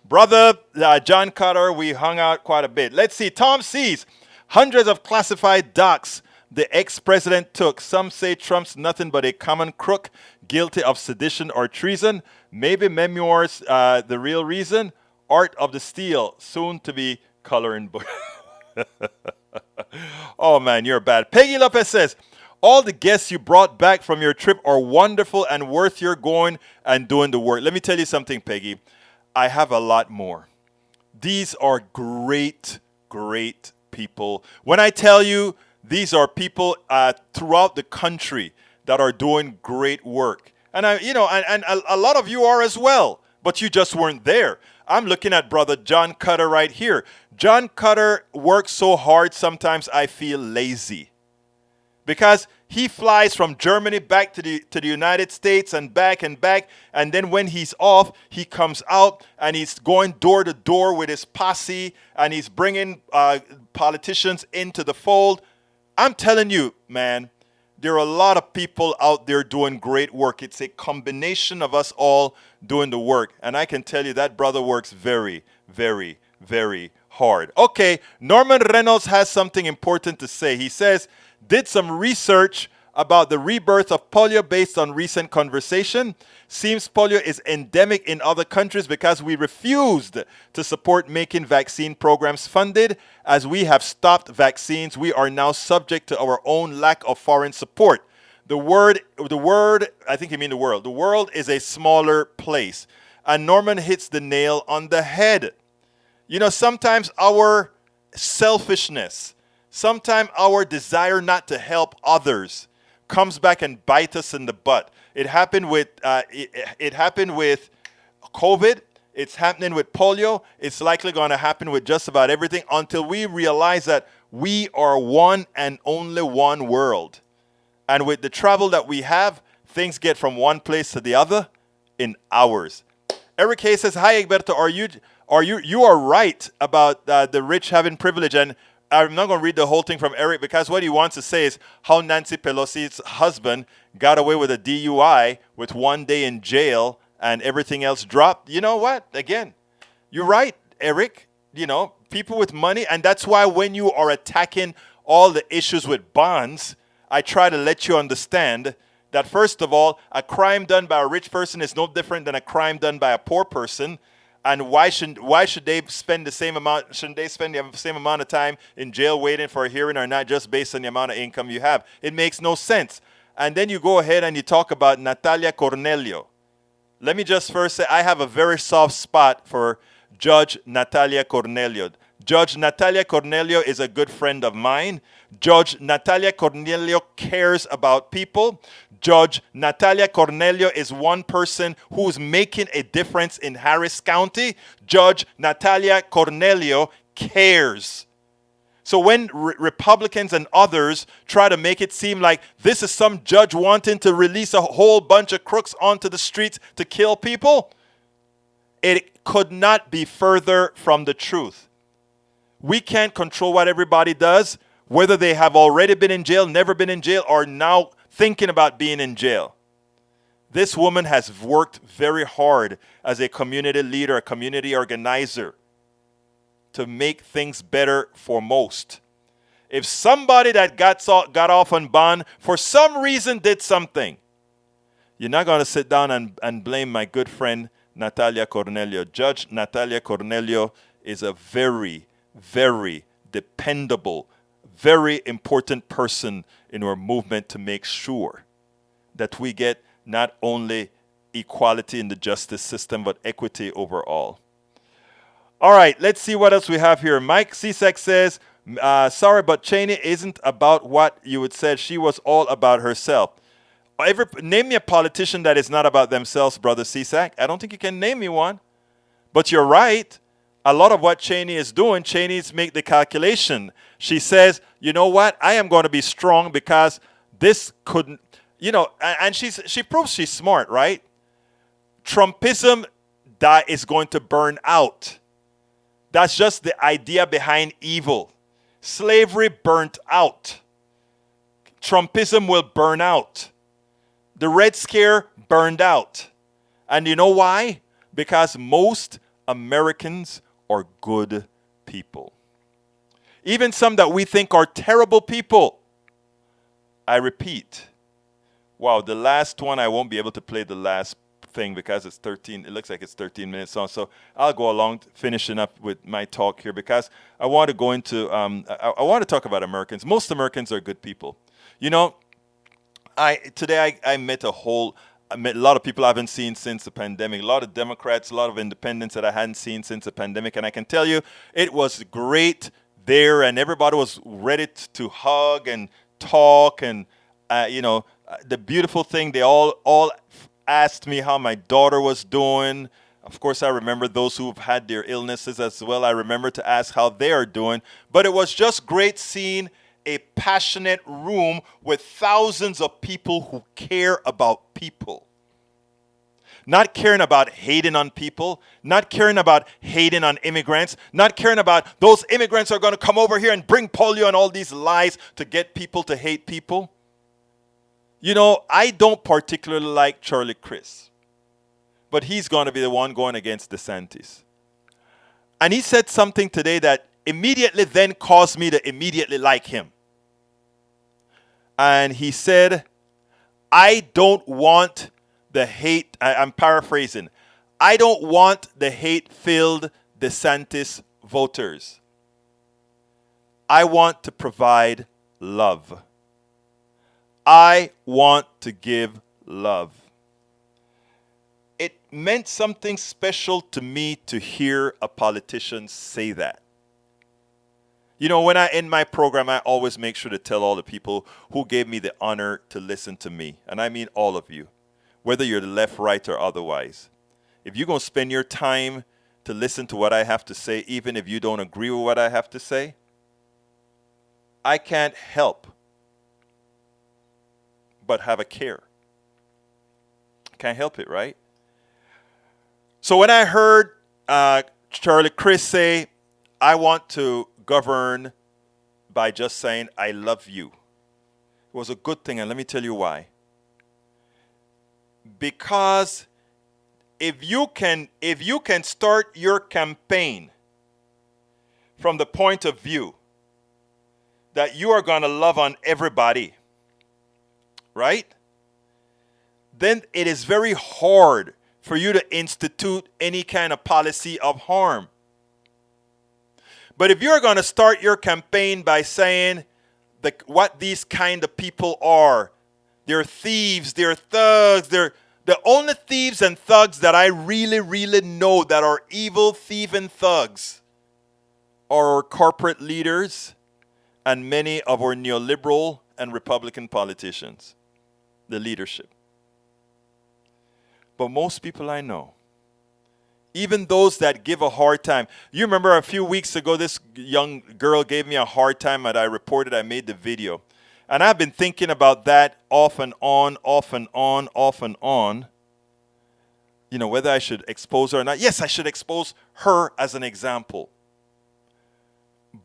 brother John Cutter, we hung out quite a bit. Let's see. Tom sees hundreds of classified docs the ex-president took. Some say Trump's nothing but a common crook, guilty of sedition or treason. Maybe memoirs, the real reason. Art of the Steal, soon to be coloring book. Oh, man, you're bad. Peggy Lopez says, all the guests you brought back from your trip are wonderful and worth your going and doing the work. Let me tell you something, Peggy. I have a lot more. These are great people. When I tell you, these are people throughout the country that are doing great work. And a lot of you are as well, but you just weren't there. I'm looking at Brother John Cutter right here. John Cutter works so hard, sometimes I feel lazy. Because he flies from Germany back to the United States and back, and then when he's off, he comes out and he's going door to door with his posse, and he's bringing politicians into the fold. I'm telling you, man, there are a lot of people out there doing great work. It's a combination of us all doing the work. And I can tell you that brother works very, very, very hard. Okay, Norman Reynolds has something important to say. He says, did some research about the rebirth of polio based on recent conversation. Seems polio is endemic in other countries because we refused to support making vaccine programs funded. As we have stopped vaccines, we are now subject to our own lack of foreign support. The word, I think you mean the world. The world is a smaller place. And Norman hits the nail on the head. You know, sometimes our selfishness, sometimes our desire not to help others comes back and bite us in the butt. It happened with it happened with COVID. It's happening with polio. It's likely going to happen with just about everything until we realize that we are one and only one world. And with the travel that we have, things get from one place to the other in hours. Eric Hayes says, "Hi, Egberto. You are right about the rich having privilege." And I'm not going to read the whole thing from Eric because what he wants to say is how Nancy Pelosi's husband got away with a DUI with 1 day in jail and everything else dropped. You know what? Again, you're right, Eric. You know, people with money. And that's why when you are attacking all the issues with bonds, I try to let you understand that, first of all, a crime done by a rich person is no different than a crime done by a poor person. And why should they spend the same amount? Shouldn't they spend the same amount of time in jail waiting for a hearing, or not just based on the amount of income you have? It makes no sense. And then you go ahead and you talk about Natalia Cornelio. Let me just first say I have a very soft spot for Judge Natalia Cornelio. Judge Natalia Cornelio is a good friend of mine. Judge Natalia Cornelio cares about people. Judge Natalia Cornelio is one person who's making a difference in Harris County. Judge Natalia Cornelio cares. So when Republicans and others try to make it seem like this is some judge wanting to release a whole bunch of crooks onto the streets to kill people, it could not be further from the truth. We can't control what everybody does, whether they have already been in jail, never been in jail, or now thinking about being in jail. This woman has worked very hard as a community leader, a community organizer, to make things better for most. If somebody that got off on bond for some reason did something, you're not going to sit down and blame my good friend Natalia Cornelio. Judge Natalia Cornelio is a very, very dependable, very important person in our movement to make sure that we get not only equality in the justice system, but equity overall. All right, let's see what else we have here. Mike Cesek says, sorry, but Cheney isn't about what you would say. She was all about herself. Name me a politician that is not about themselves, Brother Cesek. I don't think you can name me one. But you're right. A lot of what Cheney is doing, Cheney's make the calculation. She says, you know what? I am going to be strong because this couldn't, you know, and she proves she's smart, right? Trumpism is going to burn out. That's just the idea behind evil. Slavery burnt out. Trumpism will burn out. The Red Scare burned out. And you know why? Because most Americans are good people. Even some that we think are terrible people. I repeat. Wow, the last one, I won't be able to play the last thing because it's 13. It looks like it's 13 minutes long. So I'll go along finishing up with my talk here because I want to go into, I want to talk about Americans. Most Americans are good people. You know, today I met I met a lot of people I haven't seen since the pandemic, a lot of Democrats, a lot of independents that I hadn't seen since the pandemic. And I can tell you, it was great there, and everybody was ready to hug and talk. And, the beautiful thing, they all asked me how my daughter was doing. Of course, I remember those who've had their illnesses as well. I remember to ask how they are doing. But it was just great seeing a passionate room with thousands of people who care about people. Not caring about hating on people, not caring about hating on immigrants, not caring about those immigrants are going to come over here and bring polio and all these lies to get people to hate people. You know, I don't particularly like Charlie Crist, but he's going to be the one going against DeSantis. And he said something today that immediately then caused me to immediately like him. And he said, I don't want the hate. I'm paraphrasing. I don't want the hate-filled DeSantis voters. I want to provide love. I want to give love. It meant something special to me to hear a politician say that. You know, when I end my program, I always make sure to tell all the people who gave me the honor to listen to me. And I mean all of you, whether you're the left, right, or otherwise. If you're going to spend your time to listen to what I have to say, even if you don't agree with what I have to say, I can't help but have a care. Can't help it, right? So when I heard Charlie Chris say, I want to govern by just saying, I love you, it was a good thing, and let me tell you why. Because if you can start your campaign from the point of view that you are going to love on everybody, right? Then it is very hard for you to institute any kind of policy of harm. But if you're going to start your campaign by saying what these kind of people are, they're thieves, they're thugs, they're the only thieves and thugs that I really, really know that are evil, thieving thugs are our corporate leaders and many of our neoliberal and Republican politicians, the leadership. But most people I know, even those that give a hard time. You remember a few weeks ago, this young girl gave me a hard time and I reported, I made the video. And I've been thinking about that off and on, you know, whether I should expose her or not. Yes, I should expose her as an example.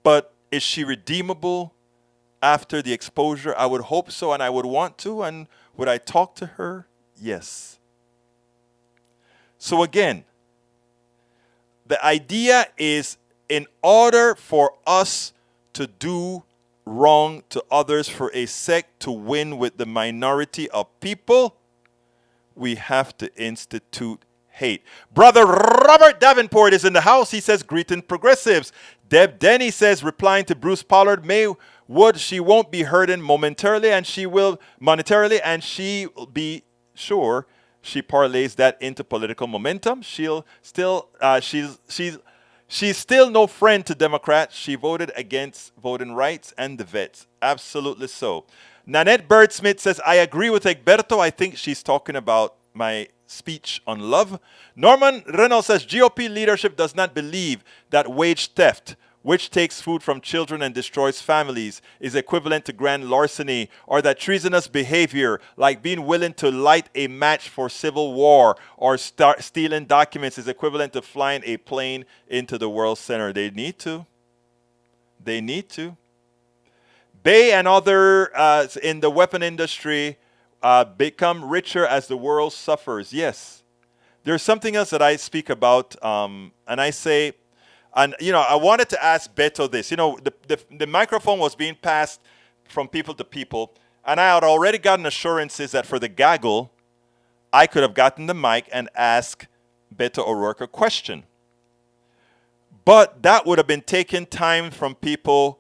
But is she redeemable after the exposure? I would hope so, and I would want to. And would I talk to her? Yes. So again, the idea is, in order for us to do wrong to others, for a sect to win with the minority of people, we have to institute hate. Brother Robert Davenport is in the house. He says, greeting progressives. Deb Denny says, replying to Bruce Pollard, she won't be hurting momentarily, and she will monetarily, and she will be sure she parlays that into political momentum. She's still no friend to Democrats. She voted against voting rights and the vets. Absolutely so. Nanette Bird-Smith says, I agree with Egberto. I think she's talking about my speech on love. Norman Reynolds says, GOP leadership does not believe that wage theft, which takes food from children and destroys families, is equivalent to grand larceny, or that treasonous behavior, like being willing to light a match for civil war or stealing documents, is equivalent to flying a plane into the world center. They need to. They need to. Bay and others in the weapon industry become richer as the world suffers. Yes. There's something else that I speak about, and I say, and, you know, I wanted to ask Beto this. You know, the microphone was being passed from people to people, and I had already gotten assurances that for the gaggle, I could have gotten the mic and asked Beto O'Rourke a question. But that would have been taking time from people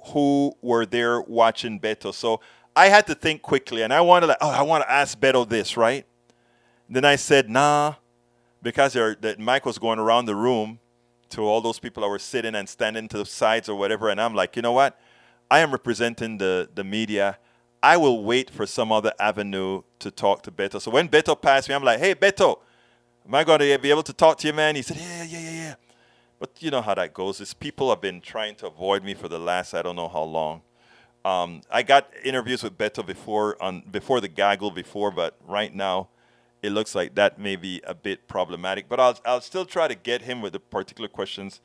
who were there watching Beto. So I had to think quickly, and I want to ask Beto this, right? Then I said, nah, because the mic was going around the room to all those people that were sitting and standing to the sides or whatever. And I'm like, you know what? I am representing the media. I will wait for some other avenue to talk to Beto. So when Beto passed me, I'm like, hey, Beto, am I going to be able to talk to you, man? He said, yeah. But you know how that goes. Is people have been trying to avoid me for the last, I don't know how long. I got interviews with Beto before the gaggle before, but right now, it looks like that may be a bit problematic, but I'll still try to get him with the particular questions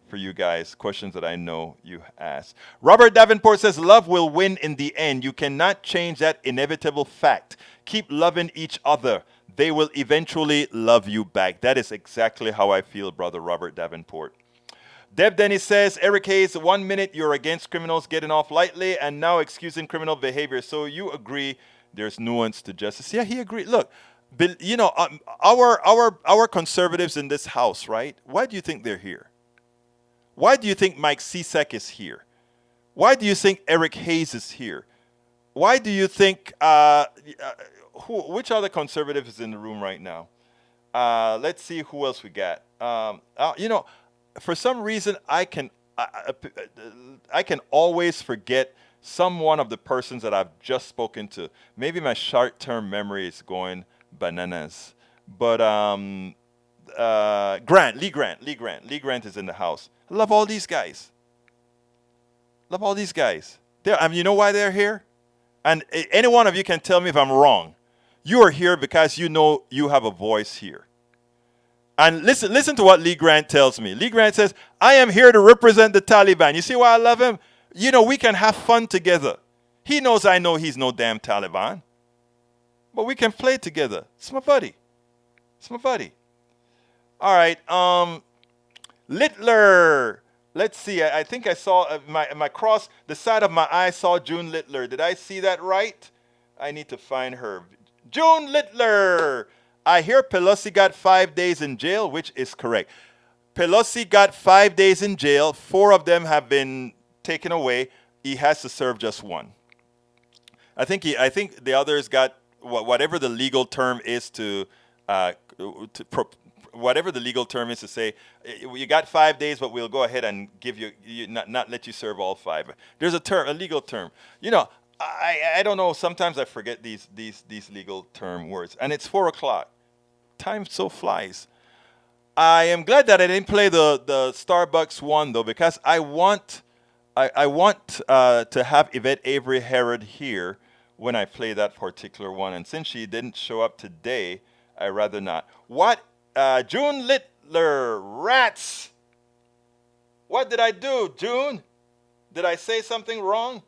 for you guys, questions that I know you ask. Robert Davenport says, love will win in the end. You cannot change that inevitable fact. Keep loving each other. They will eventually love you back. That is exactly how I feel, Brother Robert Davenport. Deb Dennis says, Eric Hayes, 1 minute you're against criminals getting off lightly and now excusing criminal behavior. So you agree there's nuance to justice. Yeah, he agreed. Look, you know, our conservatives in this house, right? Why do you think they're here? Why do you think Mike Cesek is here? Why do you think Eric Hayes is here? Why do you think, which other conservative is in the room right now? Let's see who else we got. You know, for some reason, I can always forget one of the persons that I've just spoken to. Maybe my short-term memory is going bananas. But Lee Grant is in the house. I love all these guys. You know why they're here? And any one of you can tell me if I'm wrong. You are here because you know you have a voice here. And listen to what Lee Grant tells me. Lee Grant says, I am here to represent the Taliban. You see why I love him? You know, we can have fun together. He knows I know he's no damn Taliban. But we can play together. It's my buddy. All right. Littler. Let's see. I think I saw my cross, the side of my eye saw June Littler. Did I see that right? I need to find her. June Littler. I hear Pelosi got 5 days in jail, which is correct. Pelosi got 5 days in jail. 4 of them have been taken away. He has to serve just 1. I think the others got whatever the legal term is whatever the legal term is to say, you got 5 days, but we'll go ahead and give you not let you serve all 5. There's a legal term. You know, I don't know. Sometimes I forget these legal term words. And it's 4 o'clock. Time so flies. I am glad that I didn't play the Starbucks one though, because I want to have Yvette Avery Herod here when I play that particular one. And since she didn't show up today, I rather not. What? June Littler, rats. What did I do, June? Did I say something wrong?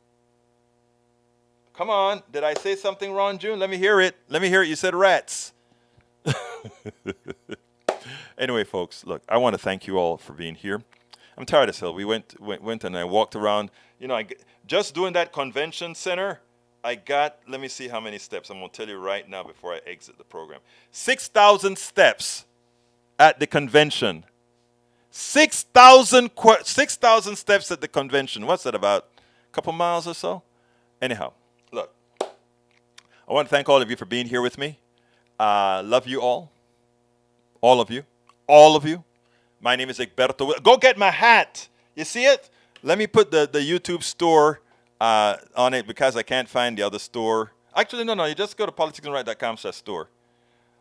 Come on. Did I say something wrong, June? Let me hear it. You said rats. Anyway, folks, look, I want to thank you all for being here. I'm tired as hell. We went and I walked around. You know, just doing that convention center, I got, let me see how many steps. I'm going to tell you right now before I exit the program. 6,000 steps at the convention. 6,000 steps at the convention. What's that, about a couple miles or so? Anyhow, look, I want to thank all of you for being here with me. Love you all of you. My name is Egberto. Go get my hat. You see it? Let me put the YouTube store on it because I can't find the other store. Actually, no. You just go to politicsandright.com/store.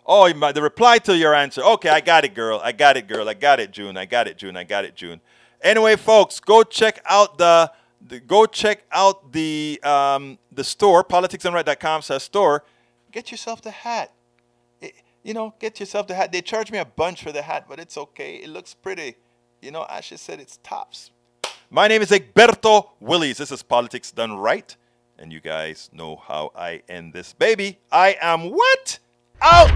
Oh, the reply to your answer. Okay, I got it, girl. I got it, June. Anyway, folks, go check out the store, politicsandright.com/store. Get yourself the hat. Get yourself the hat. They charge me a bunch for the hat, but it's okay. It looks pretty. Ashley said it's tops. My name is Egberto Willies. This is Politics Done Right. And you guys know how I end this baby. I am what? Out!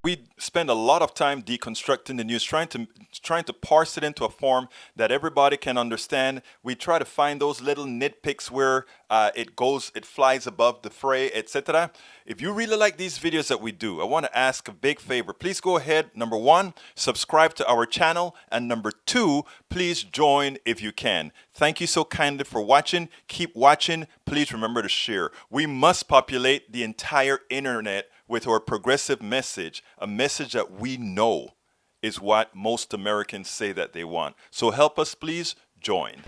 We spend a lot of time deconstructing the news, trying to parse it into a form that everybody can understand. We try to find those little nitpicks where it flies above the fray, etc. If you really like these videos that we do, I want to ask a big favor. Please go ahead. Number 1, subscribe to our channel. And number 2, please join if you can. Thank you so kindly for watching. Keep watching. Please remember to share. We must populate the entire internet with our progressive message, a message that we know is what most Americans say that they want. So help us, please join.